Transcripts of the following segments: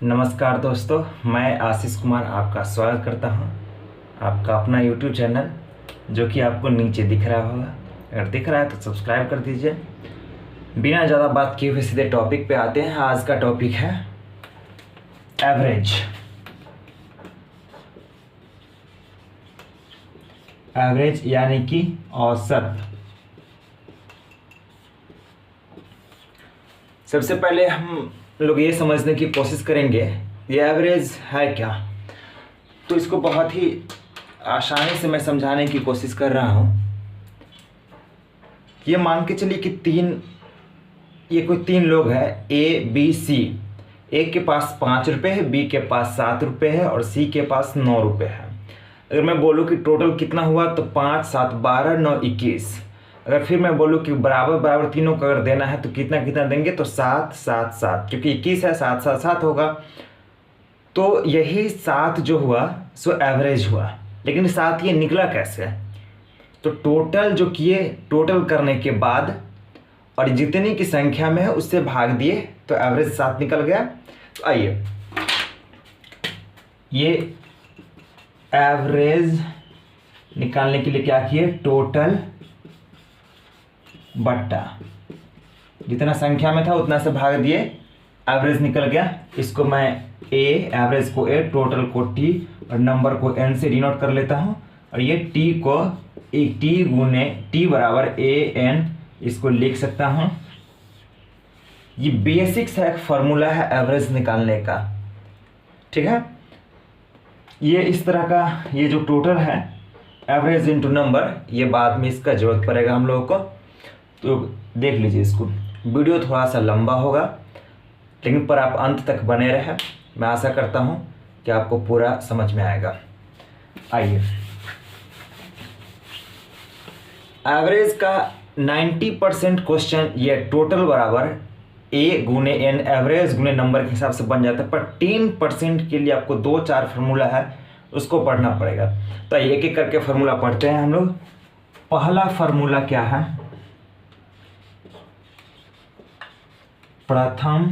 नमस्कार दोस्तों, मैं आशीष कुमार आपका स्वागत करता हूं। आपका अपना YouTube चैनल जो कि आपको नीचे दिख रहा होगा। अगर दिख रहा है तो सब्सक्राइब कर दीजिए। बिना ज़्यादा बात किए हुए सीधे टॉपिक पे आते हैं। आज का टॉपिक है एवरेज। एवरेज यानी कि औसत। सबसे पहले हम लोग ये समझने की कोशिश करेंगे ये एवरेज है क्या। तो इसको बहुत ही आसानी से मैं समझाने की कोशिश कर रहा हूँ। ये मान के चलिए कि ये कोई तीन लोग हैं, ए बी सी। ए के पास 5 रुपये है, बी के पास 7 रुपये है और सी के पास 9 रुपये है। अगर मैं बोलूँ कि टोटल कितना हुआ तो 5 7 12 9 21। अगर फिर मैं बोलूँ कि बराबर बराबर तीनों को अगर देना है तो कितना कितना देंगे तो 7 7 7, क्योंकि 21 है, 7 7 7 होगा। तो यही 7 जो हुआ सो एवरेज हुआ। लेकिन 7 ये निकला कैसे? तो टोटल जो किए, टोटल करने के बाद और जितनी की संख्या में है उससे भाग दिए तो एवरेज 7 निकल गया। तो आइए, ये एवरेज निकालने के लिए क्या किए, टोटल बट्टा जितना संख्या में था उतना से भाग दिए, एवरेज निकल गया। इसको मैं ए, एवरेज को ए, टोटल को टी और नंबर को एन से डिनोट कर लेता हूं। और ये टी को टी गुने टी बराबर ए एन, इसको लिख सकता हूं। ये बेसिक्स है, एक फॉर्मूला है एवरेज निकालने का, ठीक है। ये इस तरह का, ये जो टोटल है एवरेज इंटू नंबर, ये बाद में इसका जरूरत पड़ेगा हम लोगों को। तो देख लीजिए इसको। वीडियो थोड़ा सा लंबा होगा लेकिन पर आप अंत तक बने रहे। मैं आशा करता हूँ कि आपको पूरा समझ में आएगा। आइए, एवरेज का 90% क्वेश्चन ये टोटल बराबर ए गुने एन, एवरेज गुने नंबर के हिसाब से बन जाता है। पर 10% के लिए आपको 2-4 फार्मूला है, उसको पढ़ना पड़ेगा। तो एक एक करके फार्मूला पढ़ते हैं हम लोग। पहला फार्मूला क्या है, प्रथम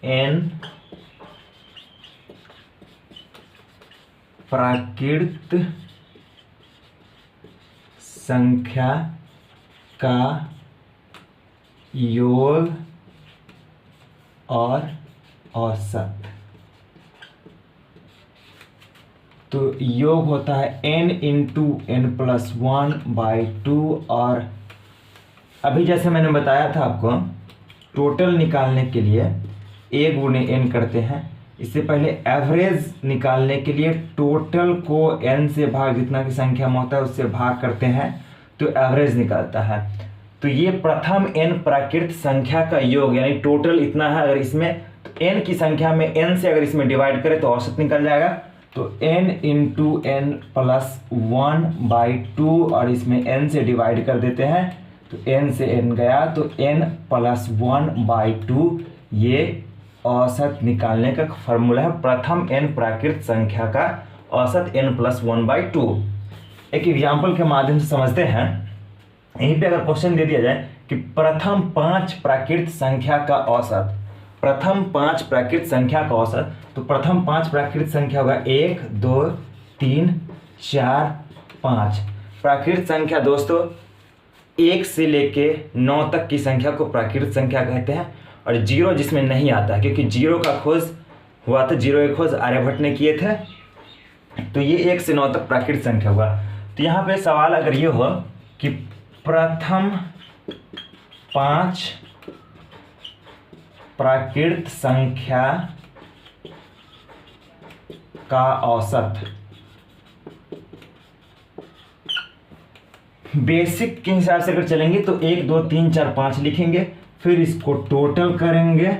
एन प्राकृत संख्या का योग और औसत। तो योग होता है n इंटू एन प्लस 1/2। और अभी जैसे मैंने बताया था आपको, टोटल निकालने के लिए ए गुने एन करते हैं। इससे पहले एवरेज निकालने के लिए टोटल को एन से भाग, जितना की संख्या में होता है उससे भाग करते हैं तो एवरेज निकलता है। तो ये प्रथम एन प्राकृत संख्या का योग, यानी टोटल इतना है। अगर इसमें तो एन की संख्या में एन से अगर इसमें डिवाइड करें तो औसत निकल जाएगा। तो n इंटू एन प्लस 1/2 और इसमें n से डिवाइड कर देते हैं तो n से n गया तो n प्लस 1/2। ये औसत निकालने का फॉर्मूला है। प्रथम n प्राकृत संख्या का औसत n प्लस 1/2। एक एग्जाम्पल के माध्यम से समझते हैं। यहीं पे अगर क्वेश्चन दे दिया जाए कि प्रथम 5 प्राकृत संख्या का औसत, प्रथम 5 प्राकृत संख्या का औसत, तो प्रथम 5 प्राकृत संख्या होगा 1 2 3 4 5। प्राकृत संख्या दोस्तों 1 से लेके 9 तक की संख्या को प्राकृत संख्या कहते हैं। और 0 जिसमें नहीं आता है, क्योंकि 0 का खोज हुआ था, 0 की खोज आर्यभट्ट ने किए थे। तो ये 1 से 9 तक प्राकृत संख्या हुआ। तो यहाँ पे सवाल अगर ये हो कि प्रथम 5 प्राकृत संख्या का औसत, बेसिक के हिसाब से अगर चलेंगे तो 1 2 3 4 5 लिखेंगे, फिर इसको टोटल करेंगे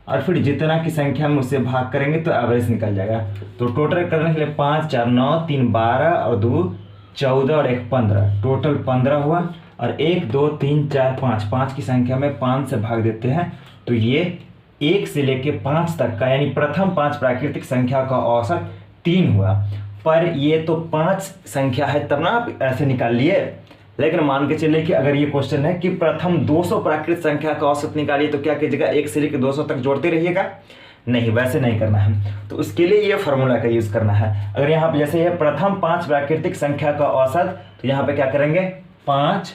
और फिर जितना की संख्या में उससे भाग करेंगे तो एवरेज निकल जाएगा। तो टोटल करने के लिए 5 4 9 3 12 और 2 14 और 1 15, टोटल 15 हुआ। और 1 2 3 4 5, 5 की संख्या में 5 से भाग देते हैं तो ये 1 से लेके 5 तक का, यानी प्रथम 5 प्राकृतिक संख्या का औसत 3 हुआ। पर ये तो 5 संख्या है तब ना आप ऐसे निकाल लिए। लेकिन मान के चलिए कि अगर ये क्वेश्चन है कि प्रथम 200 प्राकृत संख्या का औसत निकालिए, तो क्या कीजिएगा, 1 से लेकर 200 तक जोड़ते रहिएगा। नहीं, वैसे नहीं करना है। तो उसके लिए ये फार्मूला का यूज़ करना है। अगर यहाँ पे जैसे ये प्रथम 5 प्राकृतिक संख्या का औसत, तो यहाँ पे क्या करेंगे 5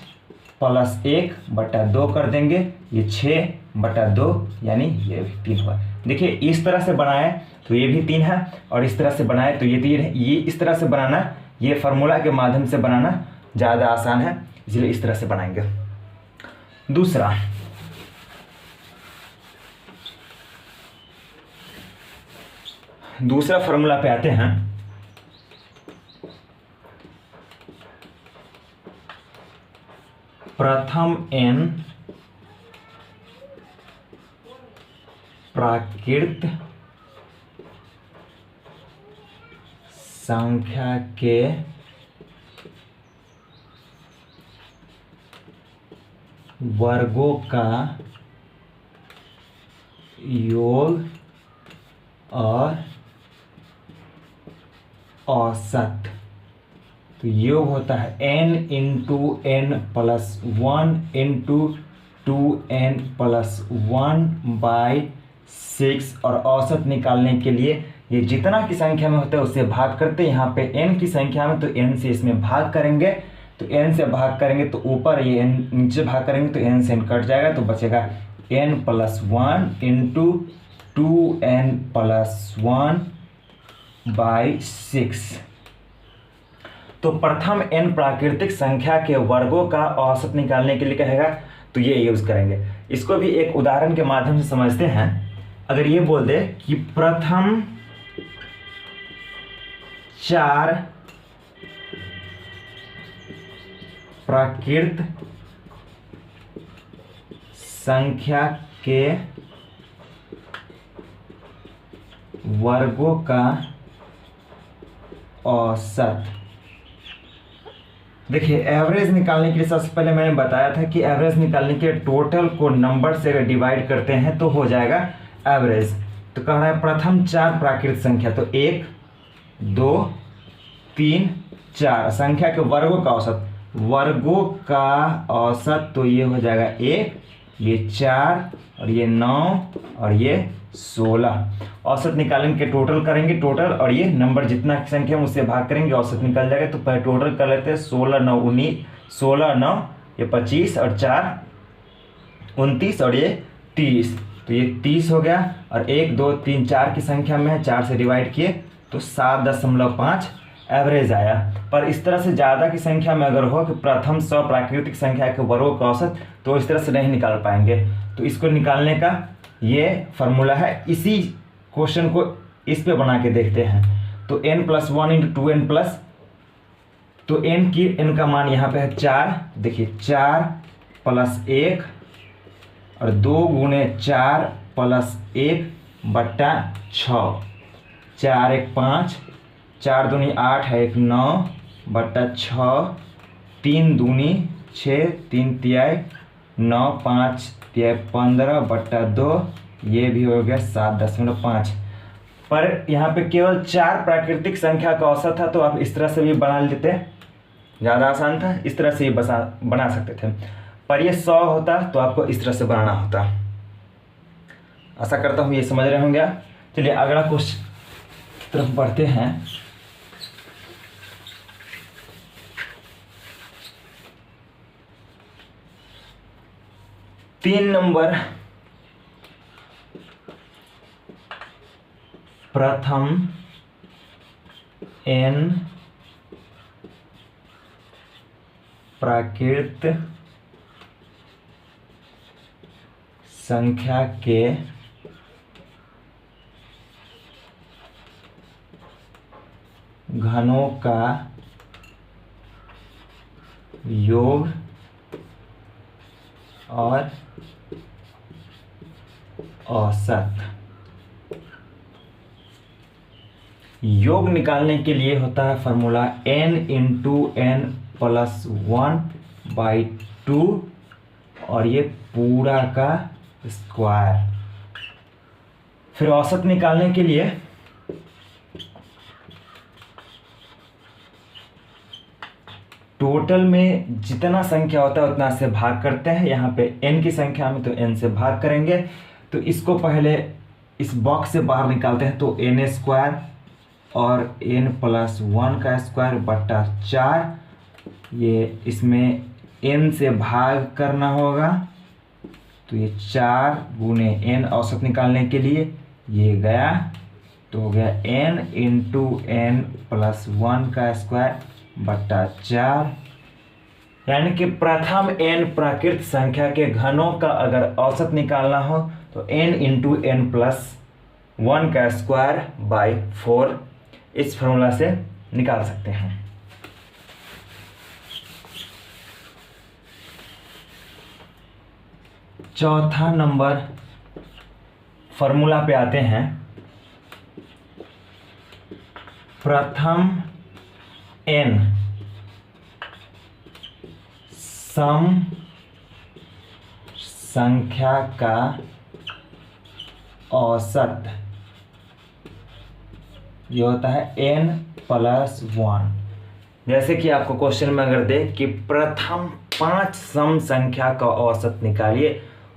+ 1/2 कर देंगे, ये 6/2 यानी ये भी 3 हुआ। देखिए इस तरह से बनाए तो ये भी 3 है, और इस तरह से बनाए तो ये 3 है। ये इस तरह से बनाना, ये फार्मूला के माध्यम से बनाना ज़्यादा आसान है, इसलिए इस तरह से बनाएंगे। दूसरा फार्मूला पे आते हैं। प्रथम n प्राकृत संख्या के वर्गों का योग और औसत। तो योग होता है n × n + 1 × 2n + 1/6, और औसत निकालने के लिए ये जितना की संख्या में होता है उससे भाग करते हैं। यहाँ पे n की संख्या में तो n से इसमें भाग करेंगे, तो n से भाग करेंगे तो ऊपर, ये n नीचे भाग करेंगे तो n से n कट जाएगा, तो बचेगा n + 1 × 2n + 1/6। तो प्रथम n प्राकृतिक संख्या के वर्गों का औसत निकालने के लिए कहेगा, तो ये यूज करेंगे। इसको भी एक उदाहरण के माध्यम से समझते हैं। अगर ये बोल दे कि प्रथम 4 प्राकृत संख्या के वर्गों का औसत। देखिए एवरेज निकालने के लिए सबसे पहले मैंने बताया था कि एवरेज निकालने के टोटल को नंबर से अगर डिवाइड करते हैं तो हो जाएगा एवरेज। तो कह रहा है प्रथम 4 प्राकृतिक संख्या, तो 1 2 3 4 संख्या के वर्गों का औसत, वर्गों का औसत, तो ये हो जाएगा 1, ये 4 और ये 9 और ये 16। औसत निकालेंगे के टोटल करेंगे, टोटल और ये नंबर जितना की संख्या है उससे भाग करेंगे, औसत निकल जाएगा। तो पहले टोटल कर लेते हैं, 16 9 19, 16 9 ये 25 और 4 29 और ये 30, तो ये 30 हो गया। और 1 2 3 4 की संख्या में है, 4 से डिवाइड किए तो 7.5 एवरेज आया। पर इस तरह से ज़्यादा की संख्या में अगर हो कि प्रथम 100 प्राकृतिक संख्या के वर्गों का औसत, तो इस तरह से नहीं निकाल पाएंगे। तो इसको निकालने का ये फार्मूला है। इसी क्वेश्चन को इस पे बना के देखते हैं। तो n + 1 × 2n प्लस, तो n का मान यहाँ पे है 4। देखिए 4 + 1 और 2 × 4 + 1/6, 4 1 5, 4 दूनी 8 है 1 9/6, 3 दूनी 6, 3 तिहाई 9, 5 तिहाई 15/2, ये भी हो गया 7.5। पर यहाँ पे केवल 4 प्राकृतिक संख्या का औसत था, तो आप इस तरह से भी बना लेते, ज़्यादा आसान था, इस तरह से ही बना सकते थे। पर ये 100 होता तो आपको इस तरह से बनाना होता। आशा करता हूँ ये समझ रहे होंगे। चलिए अगला क्वेश्चन की तरफ बढ़ते हैं। तीन नंबर, प्रथम n प्राकृत संख्या के घनों का योग और औसत। योग निकालने के लिए होता है फार्मूला n × n + 1/2 और ये पूरा का स्क्वायर। फिर औसत निकालने के लिए टोटल में जितना संख्या होता है उतना से भाग करते हैं। यहाँ पे n की संख्या में तो n से भाग करेंगे। तो इसको पहले इस बॉक्स से बाहर निकालते हैं तो n स्क्वायर और n+1 का स्क्वायर बटा 4, ये इसमें n से भाग करना होगा, तो ये 4 गुने n औसत निकालने के लिए ये गया, तो हो गया n इंटू n+1 का स्क्वायर बटा 4। यानी कि प्रथम n प्राकृत संख्या के घनों का अगर औसत निकालना हो तो n इंटू n+1 का स्क्वायर बाई 4 इस फॉर्मूला से निकाल सकते हैं। चौथा नंबर फॉर्मूला पे आते हैं। प्रथम n सम संख्या का औसत ये होता है n+1। जैसे कि आपको क्वेश्चन में अगर दे कि प्रथम 5 सम संख्या का औसत निकालिए,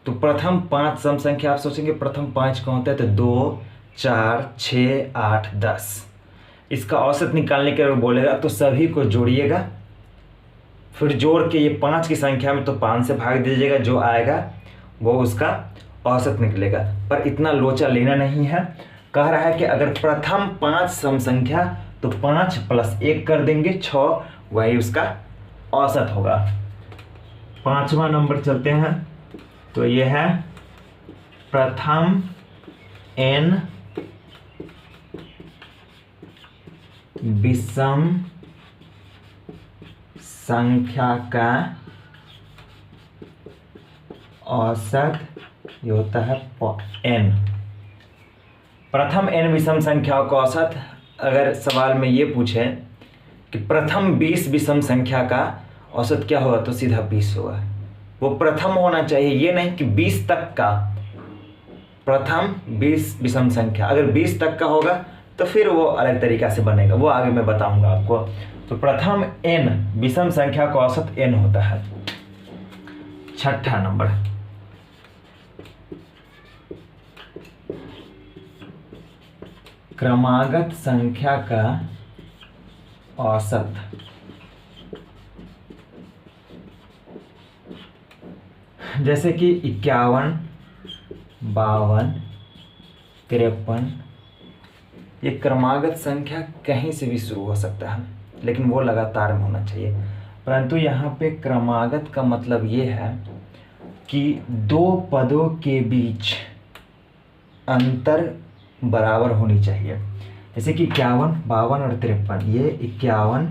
तो प्रथम 5 सम संख्या आप सोचेंगे प्रथम 5 कौन होता है, तो 2, 4, 6, 8, 10। इसका औसत निकालने के लिए बोलेगा तो सभी को जोड़िएगा, फिर जोड़ के ये 5 की संख्या में तो 5 से भाग दीजिएगा, जो आएगा वो उसका औसत निकलेगा। पर इतना लोचा लेना नहीं है। कह रहा है कि अगर प्रथम 5 सम संख्या तो 5 + 1 कर देंगे 6, वही उसका औसत होगा। 5वां नंबर चलते हैं, तो ये है प्रथम n विषम संख्या का औसत, ये होता है n। प्रथम n विषम संख्याओं का औसत, अगर सवाल में ये पूछे कि प्रथम 20 विषम संख्या का औसत क्या होगा, तो सीधा 20 होगा। वो प्रथम होना चाहिए, ये नहीं कि 20 तक का। प्रथम 20 विषम संख्या, अगर 20 तक का होगा तो फिर वो अलग तरीका से बनेगा, वो आगे मैं बताऊंगा आपको। तो प्रथम n विषम संख्या का औसत n होता है। छठा नंबर, क्रमागत संख्या का औसत। जैसे कि 51, 52, 53, ये क्रमागत संख्या कहीं से भी शुरू हो सकता है, लेकिन वो लगातार में होना चाहिए। परंतु यहाँ पे क्रमागत का मतलब ये है कि 2 पदों के बीच अंतर बराबर होनी चाहिए। जैसे कि 51, 52 और 53, ये 51,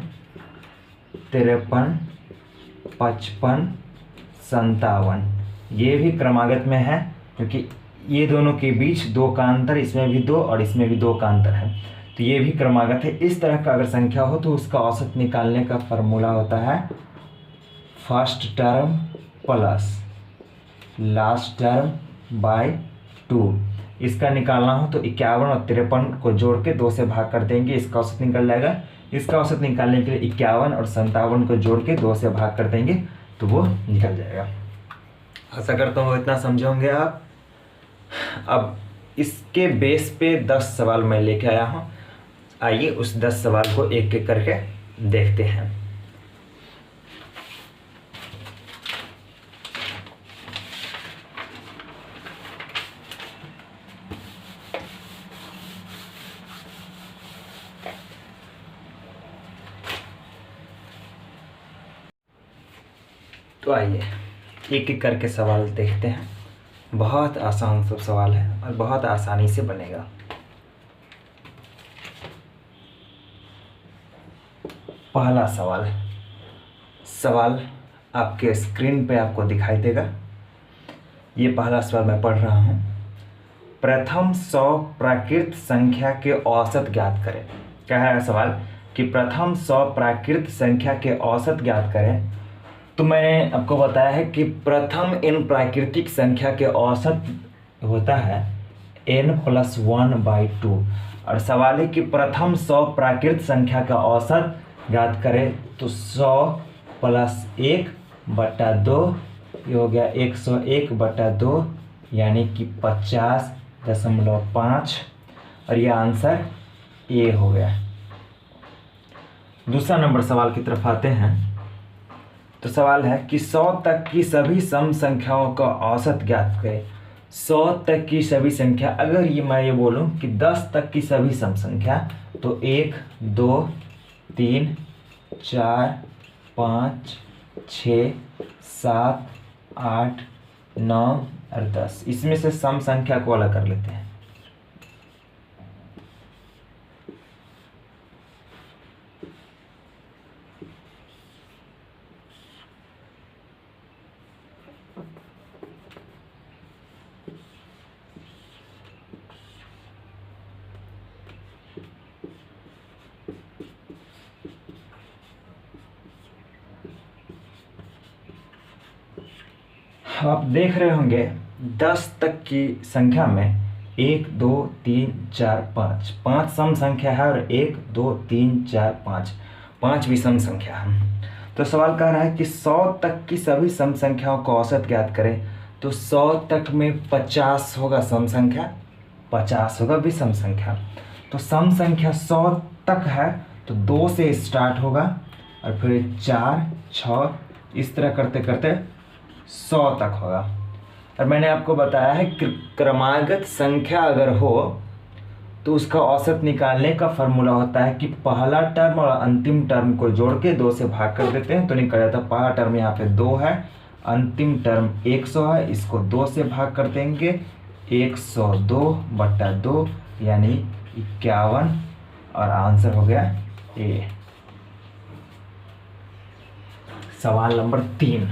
53, 55, 57 ये भी क्रमागत में है, क्योंकि ये दोनों के बीच 2 का अंतर, इसमें भी 2 और इसमें भी 2 का अंतर है, तो ये भी क्रमागत है। इस तरह का अगर संख्या हो तो उसका औसत निकालने का फॉर्मूला होता है first term plus last term by 2। इसका निकालना हो तो 51 और 53 को जोड़ के 2 से भाग कर देंगे, इसका औसत निकल जाएगा। इसका औसत निकालने के लिए 51 और 57 को जोड़ के 2 से भाग कर देंगे तो वो निकल जाएगा। आशा करता हूँ इतना समझे होंगे आप। अब इसके बेस पे 10 सवाल मैं लेके आया हूँ, आइए उस 10 सवाल को एक एक करके देखते हैं। तो आइए एक एक करके सवाल देखते हैं। बहुत आसान सब सवाल है और बहुत आसानी से बनेगा। पहला सवाल आपके स्क्रीन पे आपको दिखाई देगा। ये पहला सवाल मैं पढ़ रहा हूँ। प्रथम 100 प्राकृत संख्या के औसत ज्ञात करें। कह रहा है सवाल कि प्रथम 100 प्राकृत संख्या के औसत ज्ञात करें। तो मैंने आपको बताया है कि प्रथम n प्राकृतिक संख्या के औसत होता है n+1/2, और सवाल है कि प्रथम 100 प्राकृत संख्या का औसत ज्ञात करें। तो 100 + 1/2 ये हो गया 101/2, यानी कि 50 0.5 और ये आंसर ए हो गया। दूसरा नंबर सवाल की तरफ आते हैं। तो सवाल है कि 100 तक की सभी सम संख्याओं का औसत ज्ञात करें। 100 तक की सभी संख्या, अगर मैं ये बोलूं कि 10 तक की सभी सम संख्या, तो 1 2 3 4 5 6 7 8 9 और 10, इसमें से सम संख्या को अलग कर लेते हैं। आप देख रहे होंगे 10 तक की संख्या में 1 2 3 4 5 5 सम संख्या है और 1 2 3 4 5 विषम संख्या है। तो सवाल कह रहा है कि 100 तक की सभी सम संख्याओं का औसत ज्ञात करें। तो 100 तक में 50 होगा सम संख्या, 50 होगा विषम संख्या। तो सम संख्या 100 तक है तो 2 से स्टार्ट होगा और फिर 4 6 इस तरह करते करते 100 तक होगा। और मैंने आपको बताया है कि क्रमागत संख्या अगर हो तो उसका औसत निकालने का फॉर्मूला होता है कि पहला टर्म और अंतिम टर्म को जोड़ के 2 से भाग कर देते हैं तो निकल जाता है। पहला टर्म यहाँ पे 2 है, अंतिम टर्म 100 है, इसको 2 से भाग कर देंगे, 102/2 यानी 51 और आंसर हो गया ए। सवाल नंबर 3।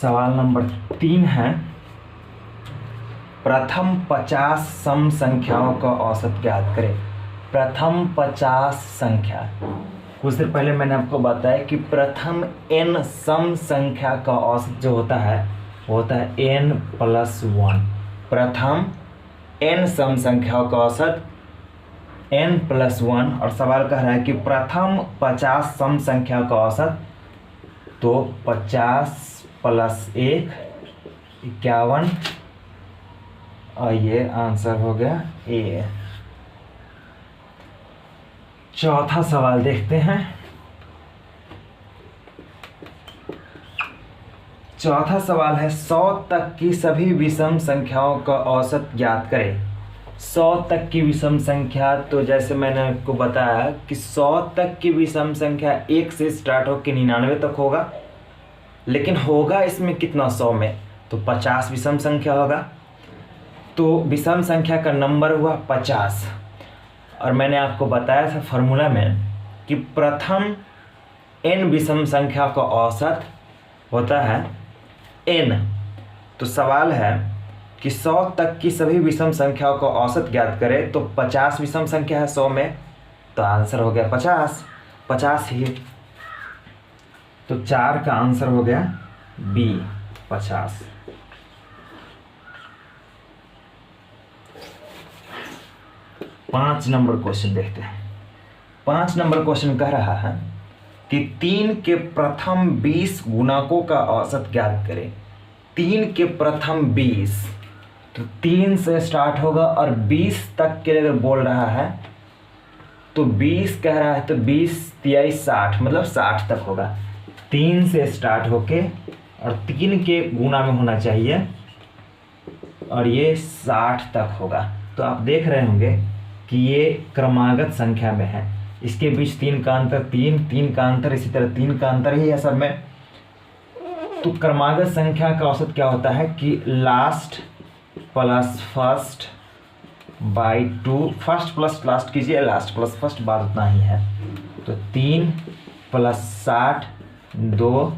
सवाल नंबर 3 है, प्रथम 50 सम संख्याओं का औसत ज्ञात करें। प्रथम 50 संख्या, कुछ देर पहले मैंने आपको बताया कि प्रथम n सम संख्या का औसत जो होता है वो होता है n+1। प्रथम n सम संख्याओं का औसत n+1। और सवाल कह रहा है कि प्रथम 50 सम संख्या का औसत, तो 50 + 1 51 और ये आंसर हो गया ए। चौथा सवाल देखते हैं। चौथा सवाल है 100 तक की सभी विषम संख्याओं का औसत ज्ञात करें। 100 तक की विषम संख्या, तो जैसे मैंने आपको बताया कि 100 तक की विषम संख्या 1 से स्टार्ट होकर 99 तक होगा, लेकिन होगा इसमें कितना 100 में, तो 50 विषम संख्या होगा। तो विषम संख्या का नंबर हुआ 50। और मैंने आपको बताया था फॉर्मूला में कि प्रथम n विषम संख्या का औसत होता है n। तो सवाल है कि 100 तक की सभी विषम संख्याओं का औसत ज्ञात करें। तो 50 विषम संख्या है 100 में, तो आंसर हो गया 50 ही। तो 4 का आंसर हो गया बी 50। पाँच नंबर क्वेश्चन देखते हैं। 5 नंबर क्वेश्चन कह रहा है कि 3 के प्रथम 20 गुणकों का औसत ज्ञात करें। 3 के प्रथम 20, तो 3 से स्टार्ट होगा और 20 तक के अगर बोल रहा है तो 20 कह रहा है तो 20 × 60 मतलब 60 तक होगा। 3 से स्टार्ट होके और 3 के गुणा में होना चाहिए और ये 60 तक होगा। तो आप देख रहे होंगे कि ये क्रमागत संख्या में है, इसके बीच 3 का अंतर, 3 का अंतर, इसी तरह 3 का अंतर ही है सब में। तो क्रमागत संख्या का औसत क्या होता है कि last plus first by 2, first plus last कीजिए, लास्ट प्लस फर्स्ट, बात उतना ही है। तो 3 + 60 2,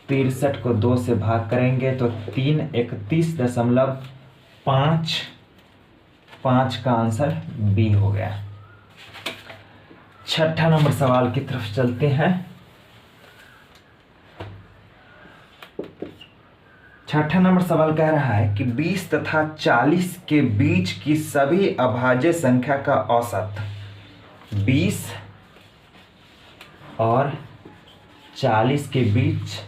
63 को 2 से भाग करेंगे तो 3 31.5 का आंसर बी हो गया। छठा नंबर सवाल की तरफ चलते हैं। छठा नंबर सवाल कह रहा है कि 20 तथा 40 के बीच की सभी अभाज्य संख्या का औसत 20 और 40 के बीच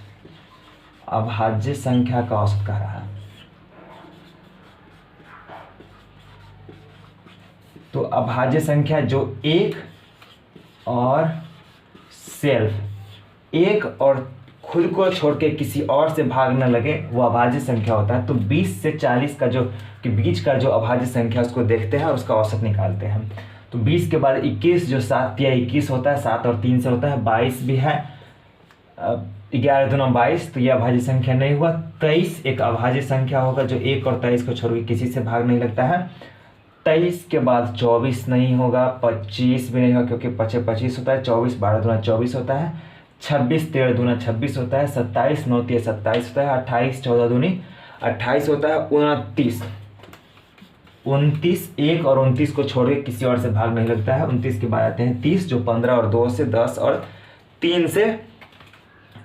अभाज्य संख्या का औसत कह रहा है। तो अभाज्य संख्या जो एक और सेल्फ, एक और खुद को छोड़ के किसी और से भाग न लगे, वो अभाज्य संख्या होता है। तो 20 से 40 का जो के बीच का जो अभाज्य संख्या उसको देखते हैं और उसका औसत निकालते हैं। तो 20 के बाद 21 जो 7 या 21 होता है, 7 और 3 से होता है, 22 भी है, 11 दूना 22, तो ये अभाज्य संख्या नहीं हुआ। 23 एक अभाज्य संख्या होगा जो 1 और 23 को छोड़ के किसी से भाग नहीं लगता है। 23 के बाद 24 नहीं होगा, 25 भी नहीं होगा क्योंकि 25 होता है, 24 12 दूना 24 होता है, 26 13 दूना 26 होता है, 27 9 3 27 होता है, 28 14 दूनी 28 होता है, 29 1 और 29 को छोड़ के किसी और से भाग नहीं लगता है। 29 के बाद आते हैं 30 जो 15 और 2 से 10 और 3 से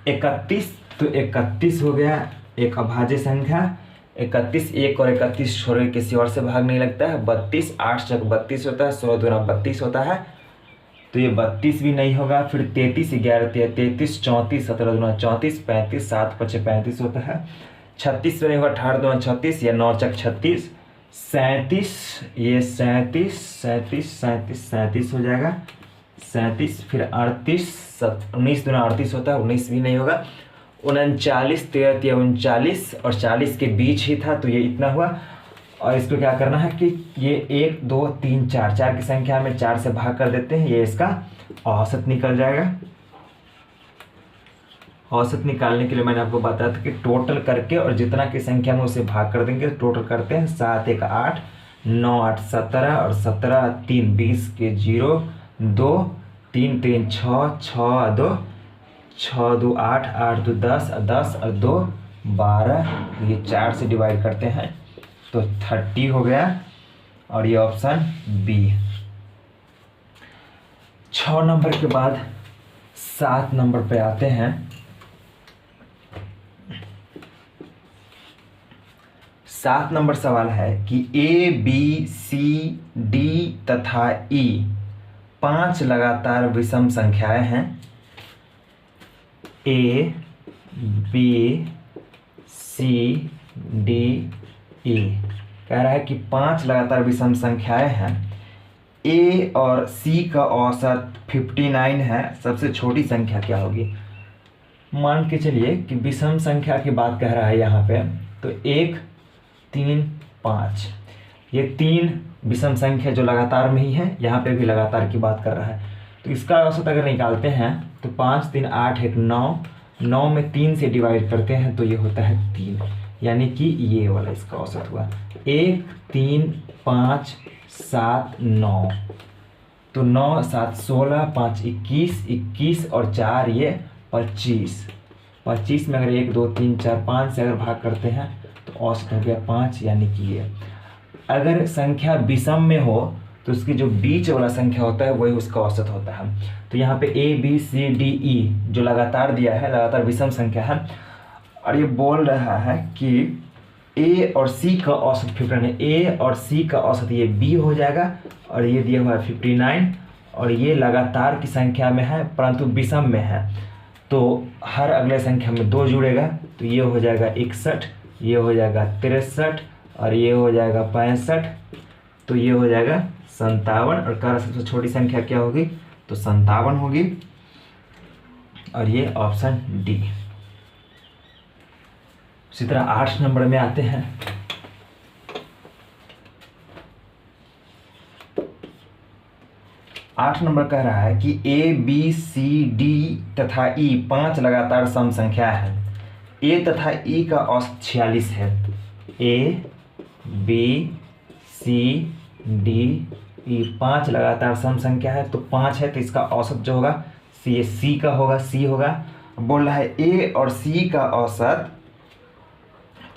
31, तो 31 हो गया एक अभाज्य संख्या। 31 1 और 31 छोड़ के किसी और से भाग नहीं लगता है। 32 8 चक 32 होता है, 16 दूना 32 होता है, तो ये 32 भी नहीं होगा। फिर 33 11 33 34 17 दूना 34, 35 7 5 35 होता है, 36 में नहीं होगा, 18 दूना 36 या 9 चक 36, 37 ये 37 हो जाएगा, 37 फिर 38 19 दूना 38 होता है, 19 भी नहीं होगा, 39 13 39 और 40 के बीच ही था, तो ये इतना हुआ। और इसको क्या करना है कि ये 1 2 3 4 की संख्या में 4 से भाग कर देते हैं, ये इसका औसत निकल जाएगा। औसत निकालने के लिए मैंने आपको बताया था कि टोटल करके और जितना की संख्या में उसे भाग कर देंगे, टोटल करते हैं 7 1 8 9 8 17 और 17 3 20 के 0 2 3 3 6 6 2 6 2 8 8 2 10 10 और 2 12, ये 4 से डिवाइड करते हैं तो 30 हो गया, और ये ऑप्शन बी। 6 नंबर के बाद 7 नंबर पे आते हैं। 7 नंबर सवाल है कि ए बी सी डी तथा ई 5 लगातार विषम संख्याएं हैं। A B C D E कह रहा है कि 5 लगातार विषम संख्याएं हैं। ए और सी का औसत 59 है। सबसे छोटी संख्या क्या होगी? मान के चलिए कि विषम संख्या की बात कह रहा है यहाँ पे, तो 1 3 5, ये 3 विषम संख्या जो लगातार में ही है, यहाँ पे भी लगातार की बात कर रहा है। तो इसका औसत अगर निकालते हैं तो 5 3 8 1 9, 9 में 3 से डिवाइड करते हैं तो ये होता है 3, यानी कि ये वाला इसका औसत हुआ 1 3 5 7 9, तो 9 7 16 5 21, 21 और 4 ये 25, 25 में अगर 1 2 3 4 5 से अगर भाग करते हैं तो औसत हो गया 5, यानी कि ये। अगर संख्या विषम में हो तो उसकी जो बीच वाला संख्या होता है वही उसका औसत होता है। तो यहाँ पे A B C D E जो लगातार दिया है, लगातार विषम संख्या है, और ये बोल रहा है कि ए और सी का औसत 59 है। ए और सी का औसत ये बी हो जाएगा, और ये दिया हुआ है 59, और ये लगातार की संख्या में है परंतु विषम में है, तो हर अगले संख्या में 2 जुड़ेगा, तो ये हो जाएगा 61, ये हो जाएगा 63 और ये हो जाएगा 65, तो ये हो जाएगा 57। और कार सबसे छोटी संख्या क्या होगी? तो 57 होगी, और ये ऑप्शन डी। इसी तरह 8 नंबर में आते हैं। 8 नंबर कह रहा है कि ए बी सी डी तथा ई 5 लगातार सम संख्या है। ए तथा ई का औसत 46 है। A B C D E 5 लगातार सम संख्या है, तो 5 है तो इसका औसत जो होगा सी का होगा, सी होगा। बोल रहा है ए और सी का औसत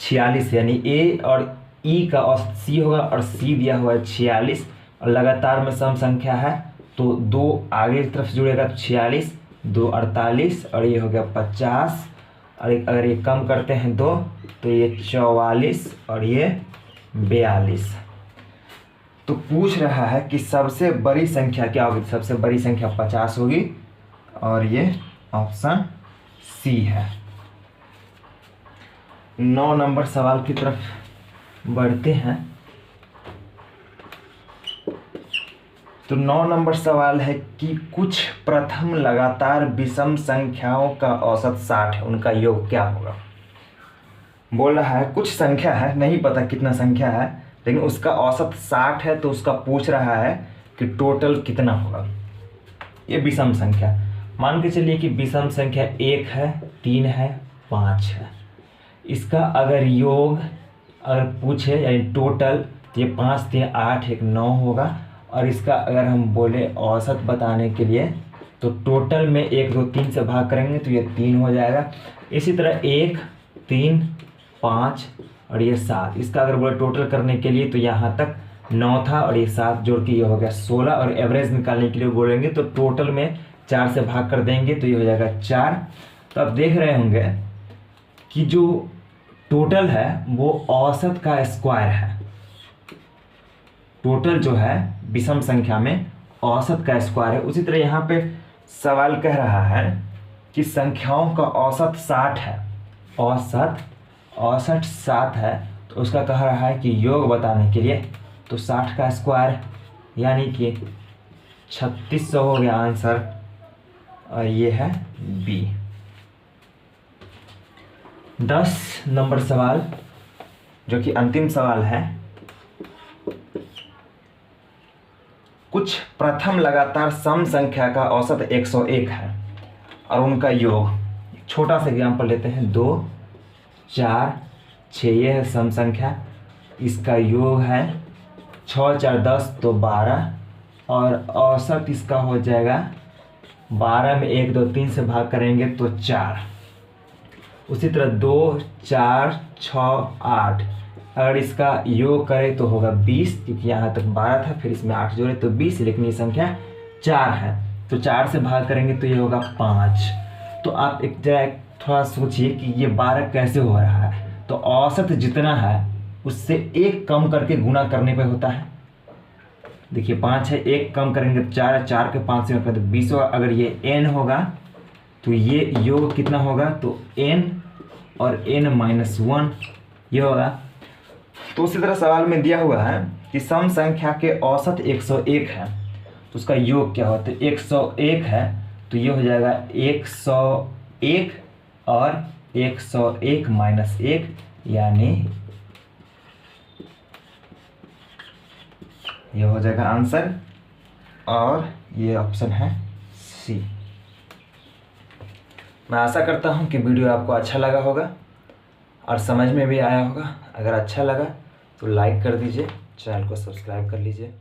46, यानी ए और ई का औसत सी होगा, और सी दिया हुआ है 46, और लगातार में सम संख्या है तो 2 आगे की तरफ जुड़ेगा तो 46, 2 48, और ये हो गया 50, और अगर ये कम करते हैं 2 तो ये 44 और ये 42। तो पूछ रहा है कि सबसे बड़ी संख्या क्या होगी? सबसे बड़ी संख्या 50 होगी, और ये ऑप्शन सी है। 9 नंबर सवाल की तरफ बढ़ते हैं। तो 9 नंबर सवाल है कि कुछ प्रथम लगातार विषम संख्याओं का औसत 60 है, उनका योग क्या होगा। बोल रहा है कुछ संख्या है, नहीं पता कितना संख्या है, लेकिन उसका औसत 60 है, तो उसका पूछ रहा है कि टोटल कितना होगा। ये विषम संख्या, मान के चलिए कि विषम संख्या 1 है, 3 है, 5 है। इसका अगर योग अगर पूछे यानी टोटल, तो ये 5 3 8 1 9 होगा। और इसका अगर हम बोले औसत बताने के लिए, तो टोटल में 1 2 3 से भाग करेंगे तो ये 3 हो जाएगा। इसी तरह 1 3 5 और ये 7, इसका अगर बोले टोटल करने के लिए तो यहाँ तक 9 था और ये 7 जोड़ के ये हो गया 16। और एवरेज निकालने के लिए बोलेंगे तो टोटल में 4 से भाग कर देंगे तो ये हो जाएगा 4। तो आप देख रहे होंगे कि जो टोटल है वो औसत का स्क्वायर है। टोटल जो है विषम संख्या में औसत का स्क्वायर है। उसी तरह यहाँ पे सवाल कह रहा है कि संख्याओं का औसत 60 है, औसत 7 है, तो उसका कह रहा है कि योग बताने के लिए तो 60 का स्क्वायर यानी कि 3600 हो गया आंसर। और ये है बी। 10 नंबर सवाल जो कि अंतिम सवाल है, कुछ प्रथम लगातार सम संख्या का औसत 101 है और उनका योग, छोटा सा एग्जाम्पल लेते हैं, 2 4 6, ये है सम संख्या, इसका योग है 6 4 10 तो 12 और औसत इसका हो जाएगा 12 में 1 2 3 से भाग करेंगे तो 4। उसी तरह 2 4 6 8, अगर इसका योग करें तो होगा 20, क्योंकि यहाँ तक 12 था, फिर इसमें 8 जोड़े तो 20, लेकिन ये संख्या 4 है तो 4 से भाग करेंगे तो ये होगा 5। तो आप एक जरा थोड़ा सोचिए कि ये 12 कैसे हो रहा है। तो औसत जितना है उससे 1 कम करके गुना करने पे होता है। देखिए 5 है, 1 कम करेंगे तो 4 है, 4 के 5 से तो 20 होगा। अगर ये n होगा तो ये योग कितना होगा, तो n और n-1 ये होगा। तो उसी तरह सवाल में दिया हुआ है कि सम संख्या के औसत 101 है, तो उसका योग क्या होता है। 101 है तो ये हो जाएगा 101 और 101 - 1 यानी ये हो जाएगा आंसर। और ये ऑप्शन है सी। मैं आशा करता हूँ कि वीडियो आपको अच्छा लगा होगा और समझ में भी आया होगा। अगर अच्छा लगा तो लाइक कर दीजिए, चैनल को सब्सक्राइब कर लीजिए।